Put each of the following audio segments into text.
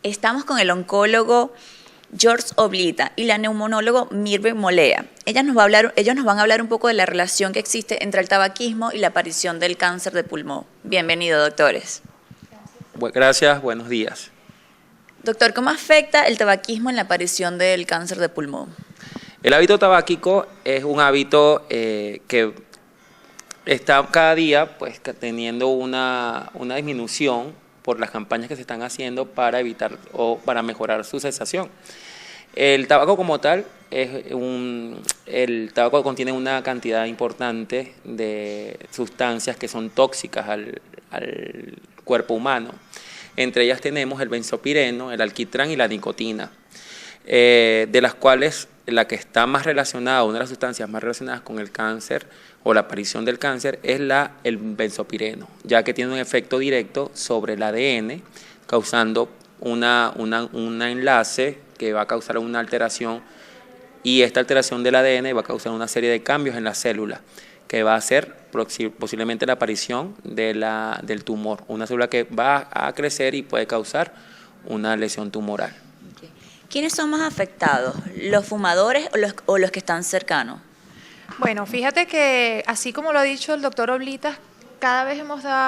Estamos con el oncólogo George Oblita y la neumonólogo Mirve Molea. Ellos nos van a hablar un poco de la relación que existe entre el tabaquismo y la aparición del cáncer de pulmón. Bienvenido, doctores. Gracias, buenos días. Doctor, ¿cómo afecta el tabaquismo en la aparición del cáncer de pulmón? El hábito tabáquico es un hábito que está cada día pues, teniendo una disminución por las campañas que se están haciendo para evitar o para mejorar su cesación. El tabaco como tal, el tabaco contiene una cantidad importante de sustancias que son tóxicas al cuerpo humano. Entre ellas tenemos el benzopireno, el alquitrán y la nicotina, de las cuales la que está más relacionada, una de las sustancias más relacionadas con el cáncer o la aparición del cáncer es el benzopireno, ya que tiene un efecto directo sobre el ADN, causando un enlace que va a causar una alteración, y esta alteración del ADN va a causar una serie de cambios en la célula, que va a hacer posiblemente la aparición del tumor, una célula que va a crecer y puede causar una lesión tumoral. Okay. ¿Quiénes son más afectados? ¿Los fumadores o los que están cercanos? Bueno, fíjate que así como lo ha dicho el doctor Oblitas, cada vez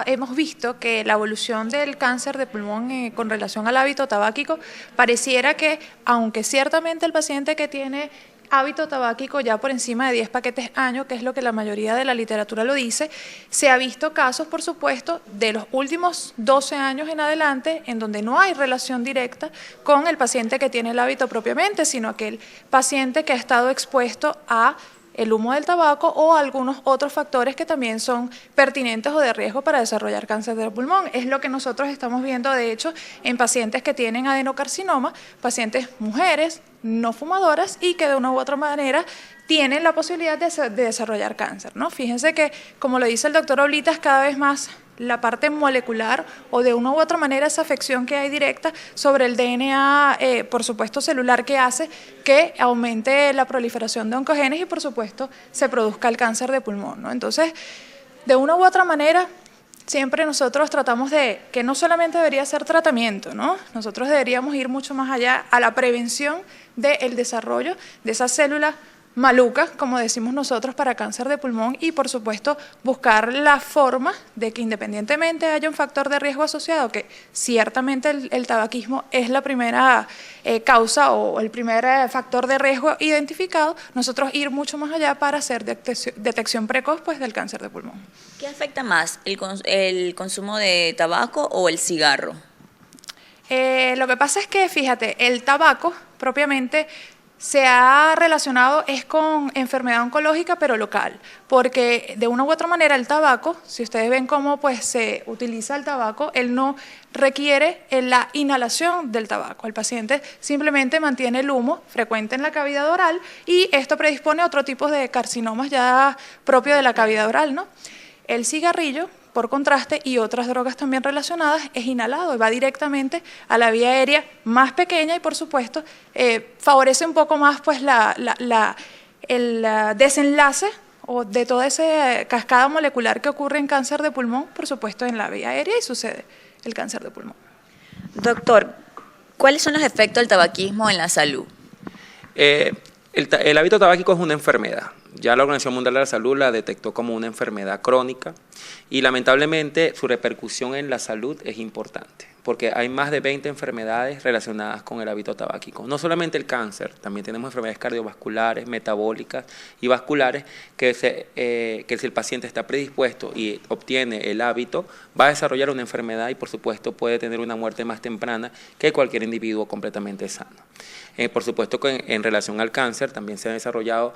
hemos visto que la evolución del cáncer de pulmón con relación al hábito tabáquico pareciera que, aunque ciertamente el paciente que tiene hábito tabáquico ya por encima de 10 paquetes año, que es lo que la mayoría de la literatura lo dice, se ha visto casos, por supuesto, de los últimos 12 años en adelante, en donde no hay relación directa con el paciente que tiene el hábito propiamente, sino aquel paciente que ha estado expuesto a el humo del tabaco o algunos otros factores que también son pertinentes o de riesgo para desarrollar cáncer de pulmón. Es lo que nosotros estamos viendo, de hecho, en pacientes que tienen adenocarcinoma, pacientes mujeres no fumadoras y que de una u otra manera tienen la posibilidad de desarrollar cáncer, ¿no? Fíjense que, como lo dice el doctor Oblitas, cada vez más la parte molecular o de una u otra manera esa afección que hay directa sobre el DNA, por supuesto celular, que hace que aumente la proliferación de oncogenes y por supuesto se produzca el cáncer de pulmón, ¿no? Entonces, de una u otra manera, siempre nosotros tratamos de que no solamente debería ser tratamiento, ¿no? Nosotros deberíamos ir mucho más allá a la prevención del desarrollo de esas células malucas, como decimos nosotros, para cáncer de pulmón y, por supuesto, buscar la forma de que independientemente haya un factor de riesgo asociado, que ciertamente el tabaquismo es la primera causa o el primer factor de riesgo identificado, nosotros ir mucho más allá para hacer detección precoz pues, del cáncer de pulmón. ¿Qué afecta más, el consumo de tabaco o el cigarro? Lo que pasa es que, fíjate, el tabaco propiamente se ha relacionado es con enfermedad oncológica, pero local, porque de una u otra manera el tabaco, si ustedes ven cómo pues, se utiliza el tabaco, él no requiere la inhalación del tabaco. El paciente simplemente mantiene el humo frecuente en la cavidad oral y esto predispone a otro tipo de carcinomas ya propio de la cavidad oral, ¿no? El cigarrillo, por contraste, y otras drogas también relacionadas, es inhalado y va directamente a la vía aérea más pequeña y, por supuesto, favorece un poco más pues, el desenlace o de toda esa cascada molecular que ocurre en cáncer de pulmón, por supuesto, en la vía aérea y sucede el cáncer de pulmón. Doctor, ¿cuáles son los efectos del tabaquismo en la salud? El hábito tabáquico es una enfermedad. Ya la Organización Mundial de la Salud la detectó como una enfermedad crónica y lamentablemente su repercusión en la salud es importante porque hay más de 20 enfermedades relacionadas con el hábito tabáquico. No solamente el cáncer, también tenemos enfermedades cardiovasculares, metabólicas y vasculares que si el paciente está predispuesto y obtiene el hábito, va a desarrollar una enfermedad y por supuesto puede tener una muerte más temprana que cualquier individuo completamente sano. Por supuesto que en relación al cáncer también se han desarrollado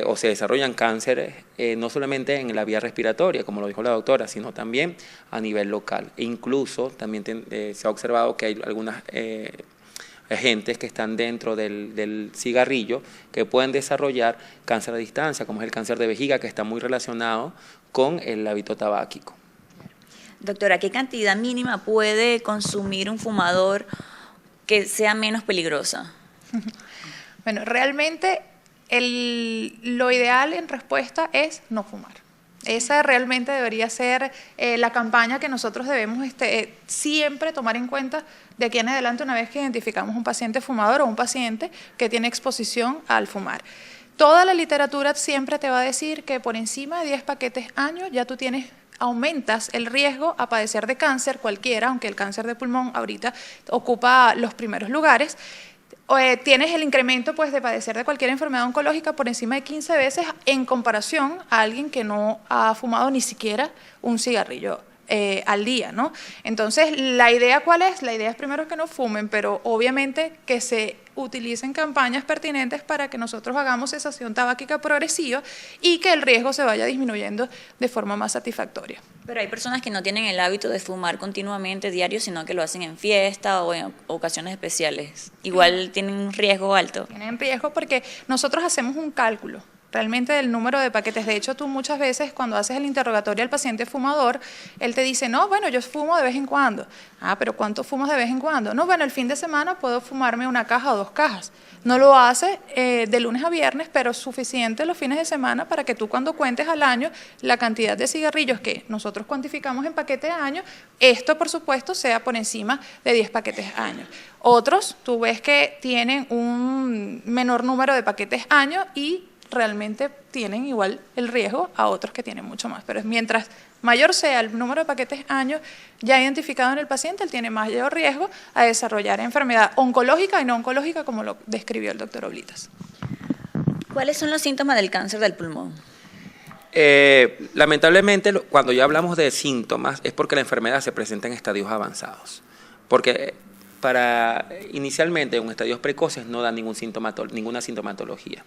o se desarrollan cánceres no solamente en la vía respiratoria, como lo dijo la doctora, sino también a nivel local. E incluso también se ha observado que hay algunas agentes que están dentro del cigarrillo que pueden desarrollar cáncer a distancia, como es el cáncer de vejiga, que está muy relacionado con el hábito tabáquico. Doctora, ¿qué cantidad mínima puede consumir un fumador que sea menos peligrosa? Bueno, realmente lo ideal en respuesta es no fumar. Esa realmente debería ser la campaña que nosotros debemos siempre tomar en cuenta de aquí en adelante una vez que identificamos un paciente fumador o un paciente que tiene exposición al fumar. Toda la literatura siempre te va a decir que por encima de 10 paquetes año ya tú aumentas el riesgo a padecer de cáncer cualquiera, aunque el cáncer de pulmón ahorita ocupa los primeros lugares. Tienes el incremento pues, de padecer de cualquier enfermedad oncológica por encima de 15 veces en comparación a alguien que no ha fumado ni siquiera un cigarrillo al día, ¿no? Entonces, ¿la idea cuál es? La idea es primero que no fumen, pero obviamente que se utilicen campañas pertinentes para que nosotros hagamos cesación tabáquica progresiva y que el riesgo se vaya disminuyendo de forma más satisfactoria. Pero hay personas que no tienen el hábito de fumar continuamente, diario, sino que lo hacen en fiesta o en ocasiones especiales. Igual tienen un riesgo alto. Tienen riesgo porque nosotros hacemos un cálculo realmente del número de paquetes. De hecho, tú muchas veces cuando haces el interrogatorio al paciente fumador, él te dice, no, bueno, yo fumo de vez en cuando. Ah, pero ¿cuánto fumas de vez en cuando? No, bueno, el fin de semana puedo fumarme una caja o 2 cajas. No lo hace de lunes a viernes, pero es suficiente los fines de semana para que tú cuando cuentes al año la cantidad de cigarrillos que nosotros cuantificamos en paquete de año, esto por supuesto sea por encima de 10 paquetes año. Otros, tú ves que tienen un menor número de paquetes año y realmente tienen igual el riesgo a otros que tienen mucho más. Pero mientras mayor sea el número de paquetes años ya identificado en el paciente, él tiene mayor riesgo a desarrollar enfermedad oncológica y no oncológica, como lo describió el doctor Oblitas. ¿Cuáles son los síntomas del cáncer del pulmón? Lamentablemente, cuando ya hablamos de síntomas, es porque la enfermedad se presenta en estadios avanzados. Porque inicialmente en estadios precoces no da ninguna sintomatología.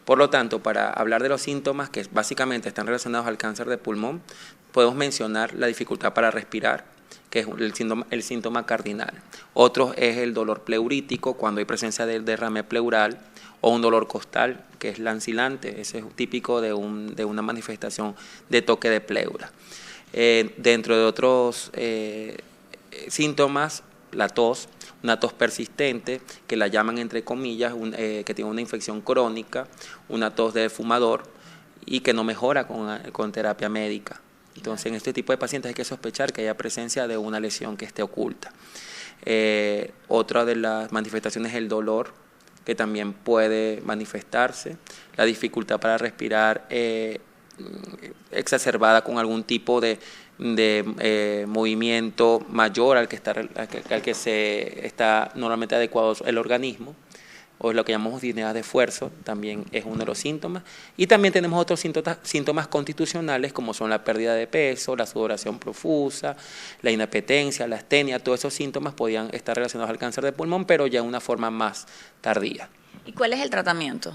Por lo tanto, para hablar de los síntomas que básicamente están relacionados al cáncer de pulmón, podemos mencionar la dificultad para respirar, que es el síntoma cardinal. Otro es el dolor pleurítico, cuando hay presencia del derrame pleural, o un dolor costal, que es lancilante, ese es típico de una manifestación de toque de pleura. Dentro de otros síntomas, la tos, una tos persistente, que la llaman entre comillas, que tiene una infección crónica, una tos de fumador y que no mejora con terapia médica. Entonces, en este tipo de pacientes hay que sospechar que haya presencia de una lesión que esté oculta. Otra de las manifestaciones es el dolor, que también puede manifestarse, la dificultad para respirar exacerbada con algún tipo de movimiento mayor al que se está normalmente adecuado el organismo, o lo que llamamos disnea de esfuerzo, también es uno de los síntomas. Y también tenemos otros síntomas constitucionales, como son la pérdida de peso, la sudoración profusa, la inapetencia, la astenia. Todos esos síntomas podían estar relacionados al cáncer de pulmón, pero ya en una forma más tardía. ¿Y cuál es el tratamiento?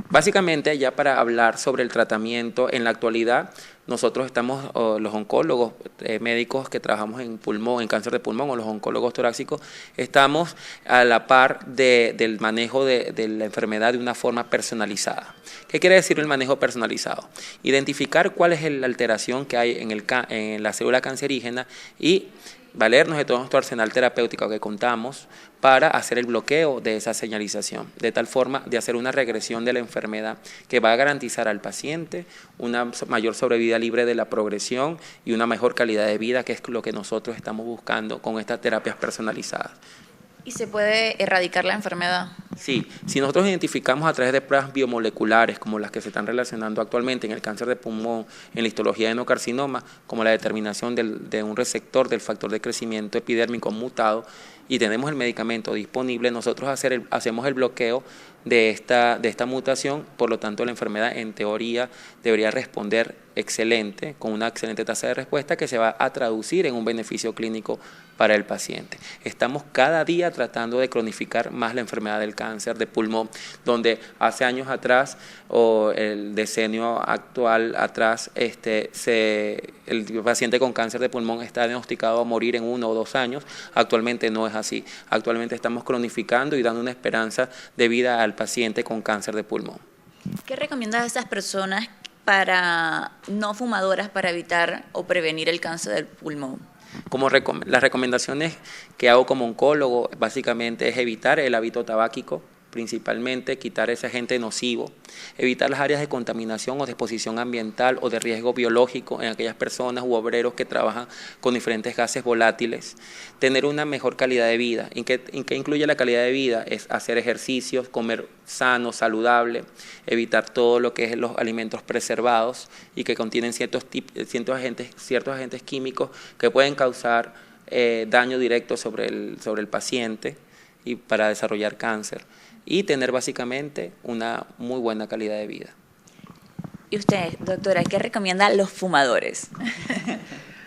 Básicamente, ya para hablar sobre el tratamiento, en la actualidad nosotros estamos, los oncólogos médicos que trabajamos en pulmón, en cáncer de pulmón, o los oncólogos torácicos, estamos a la par del manejo de la enfermedad de una forma personalizada. ¿Qué quiere decir el manejo personalizado? Identificar cuál es la alteración que hay en la célula cancerígena y valernos de todo nuestro arsenal terapéutico que contamos para hacer el bloqueo de esa señalización, de tal forma de hacer una regresión de la enfermedad que va a garantizar al paciente una mayor sobrevida libre de la progresión y una mejor calidad de vida, que es lo que nosotros estamos buscando con estas terapias personalizadas. ¿Y se puede erradicar la enfermedad? Sí, si nosotros identificamos a través de pruebas biomoleculares como las que se están relacionando actualmente en el cáncer de pulmón, en la histología de adenocarcinoma, como la determinación de un receptor del factor de crecimiento epidérmico mutado, y tenemos el medicamento disponible, nosotros hacemos el bloqueo de esta mutación, por lo tanto la enfermedad en teoría debería responder excelente, con una excelente tasa de respuesta que se va a traducir en un beneficio clínico para el paciente. Estamos cada día tratando de cronificar más la enfermedad del cáncer de pulmón, donde hace años atrás o el decenio actual atrás, el paciente con cáncer de pulmón está diagnosticado a morir en 1 o 2 años. Actualmente no es así. Actualmente estamos cronificando y dando una esperanza de vida al paciente con cáncer de pulmón. ¿Qué recomiendas a esas personas no fumadoras para evitar o prevenir el cáncer del pulmón? Las recomendaciones que hago como oncólogo básicamente es evitar el hábito tabáquico, principalmente quitar ese agente nocivo, evitar las áreas de contaminación o de exposición ambiental o de riesgo biológico en aquellas personas u obreros que trabajan con diferentes gases volátiles, tener una mejor calidad de vida. ¿En qué incluye la calidad de vida? Es hacer ejercicios, comer sano, saludable, evitar todo lo que es los alimentos preservados y que contienen ciertos agentes químicos que pueden causar daño directo sobre el paciente y para desarrollar cáncer, y tener básicamente una muy buena calidad de vida. ¿Y usted, doctora, qué recomienda a los fumadores?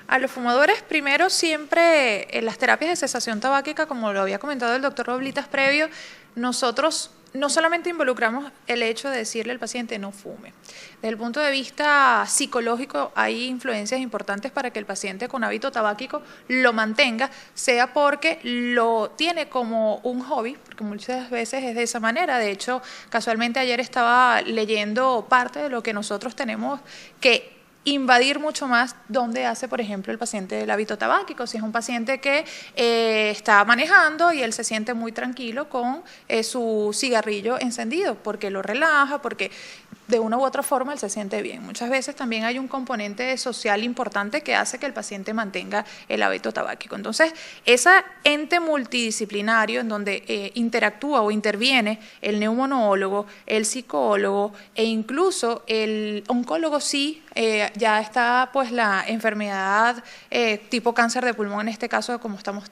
A los fumadores, primero, siempre en las terapias de cesación tabáquica, como lo había comentado el doctor Oblitas previo, nosotros no solamente involucramos el hecho de decirle al paciente no fume. Desde el punto de vista psicológico hay influencias importantes para que el paciente con hábito tabáquico lo mantenga, sea porque lo tiene como un hobby, porque muchas veces es de esa manera. De hecho, casualmente ayer estaba leyendo parte de lo que nosotros tenemos que invadir mucho más donde hace, por ejemplo, el paciente el hábito tabáquico. Si es un paciente que está manejando y él se siente muy tranquilo con su cigarrillo encendido, porque lo relaja, porque de una u otra forma él se siente bien. Muchas veces también hay un componente social importante que hace que el paciente mantenga el hábito tabáquico. Entonces, ese ente multidisciplinario en donde interactúa o interviene el neumonólogo, el psicólogo e incluso el oncólogo, sí, ya está pues la enfermedad tipo cáncer de pulmón, en este caso como estamos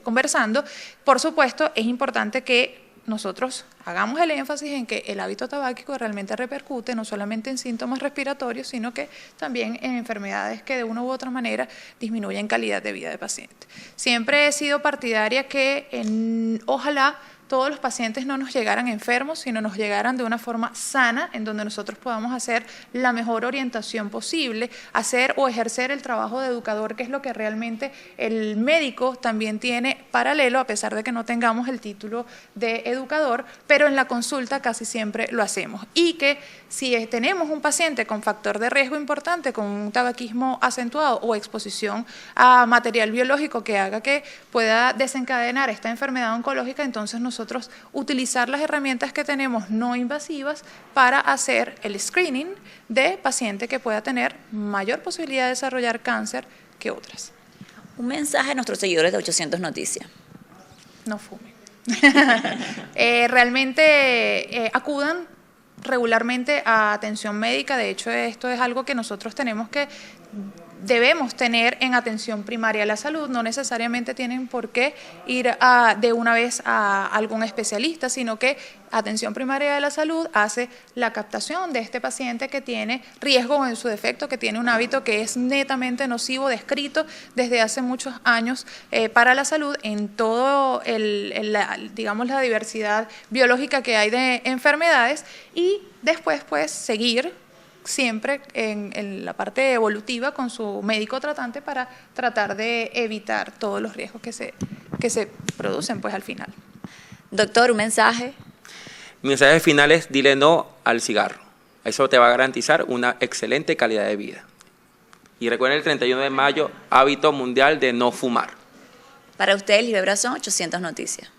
conversando. Por supuesto, es importante que nosotros hagamos el énfasis en que el hábito tabáquico realmente repercute no solamente en síntomas respiratorios, sino que también en enfermedades que de una u otra manera disminuyen calidad de vida del paciente. Siempre he sido partidaria que ojalá todos los pacientes no nos llegaran enfermos, sino nos llegaran de una forma sana, en donde nosotros podamos hacer la mejor orientación posible, hacer o ejercer el trabajo de educador, que es lo que realmente el médico también tiene paralelo, a pesar de que no tengamos el título de educador, pero en la consulta casi siempre lo hacemos. Y que si tenemos un paciente con factor de riesgo importante, con un tabaquismo acentuado o exposición a material biológico que haga que pueda desencadenar esta enfermedad oncológica, entonces nosotros utilizar las herramientas que tenemos no invasivas para hacer el screening de paciente que pueda tener mayor posibilidad de desarrollar cáncer que otras. Un mensaje a nuestros seguidores de 800 Noticias. No fumen. Realmente acudan regularmente a atención médica. De hecho, esto es algo que nosotros debemos tener en atención primaria de la salud. No necesariamente tienen por qué ir de una vez a algún especialista, sino que atención primaria de la salud hace la captación de este paciente que tiene riesgo o en su defecto, que tiene un hábito que es netamente nocivo, descrito desde hace muchos años para la salud en todo digamos, la diversidad biológica que hay de enfermedades, y después pues seguir siempre en la parte evolutiva con su médico tratante para tratar de evitar todos los riesgos que se producen pues al final. Doctor, un mensaje. Mi mensaje final es: dile no al cigarro. Eso te va a garantizar una excelente calidad de vida. Y recuerden, el 31 de mayo, hábito mundial de no fumar. Para ustedes, Libre Brazón, 800 Noticias.